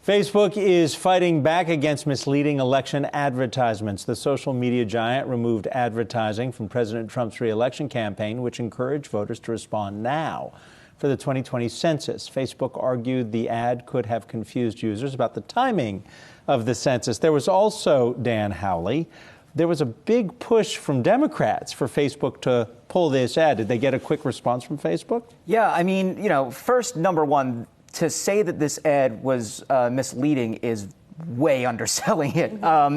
Facebook is fighting back against misleading election advertisements. The social media giant removed advertising from President Trump's re-election campaign, which encouraged voters to respond now for the 2020 census. Facebook argued the ad could have confused users about the timing of the census. There was also, Dan Howley, there was a big push from Democrats for Facebook to pull this ad. Did they get a quick response from Facebook? Yeah, I mean, first, number one, to say that this ad was misleading is way underselling it.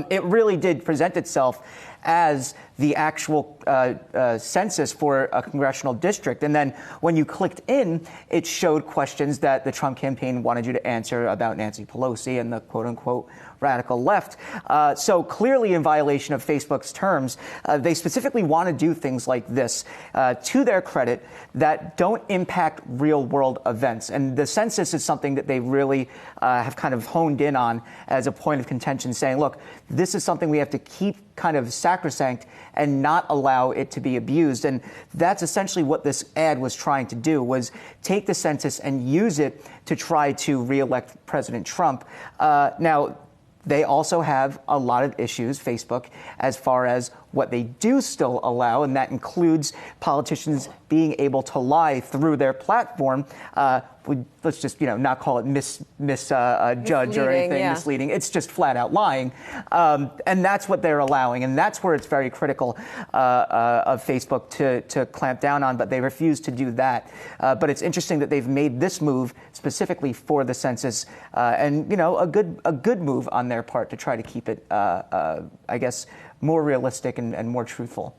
It really did present itself as the actual census for a congressional district. And then when you clicked in, it showed questions that the Trump campaign wanted you to answer about Nancy Pelosi and the quote-unquote radical left. So clearly in violation of Facebook's terms, they specifically want to do things like this, to their credit, that don't impact real-world events. And the census is something that they really have kind of honed in on as a point of contention, saying, look, this is something we have to keep kind of sacrosanct and not allow it to be abused. And that's essentially what this ad was trying to do, was take the census and use it to try to reelect President Trump. Now, they also have a lot of issues, Facebook, as far as what they do still allow, and that includes politicians being able to lie through their platform. Let's just, not call it misjudge or anything, yeah. Misleading. It's just flat out lying. And that's what they're allowing. And that's where it's very critical of Facebook to clamp down on, but they refuse to do that. But it's interesting that they've made this move specifically for the census, and, a good move on their part to try to keep it, I guess, more realistic and more truthful.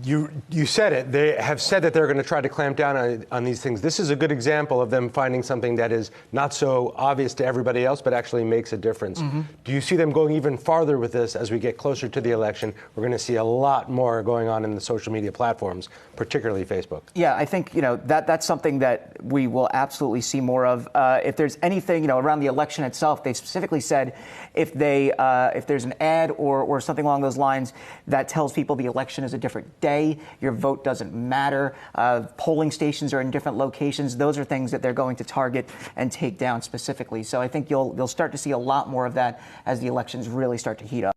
You said it. They have said that they're going to try to clamp down on these things. This is a good example of them finding something that is not so obvious to everybody else, but actually makes a difference. Mm-hmm. Do you see them going even farther with this as we get closer to the election? We're going to see a lot more going on in the social media platforms, particularly Facebook. Yeah, I think, that's something that we will absolutely see more of. If there's anything, around the election itself, they specifically said if there's an ad or something along those lines that tells people the election is a different day, your vote doesn't matter, polling stations are in different locations, those are things that they're going to target and take down specifically. So I think you'll start to see a lot more of that as the elections really start to heat up.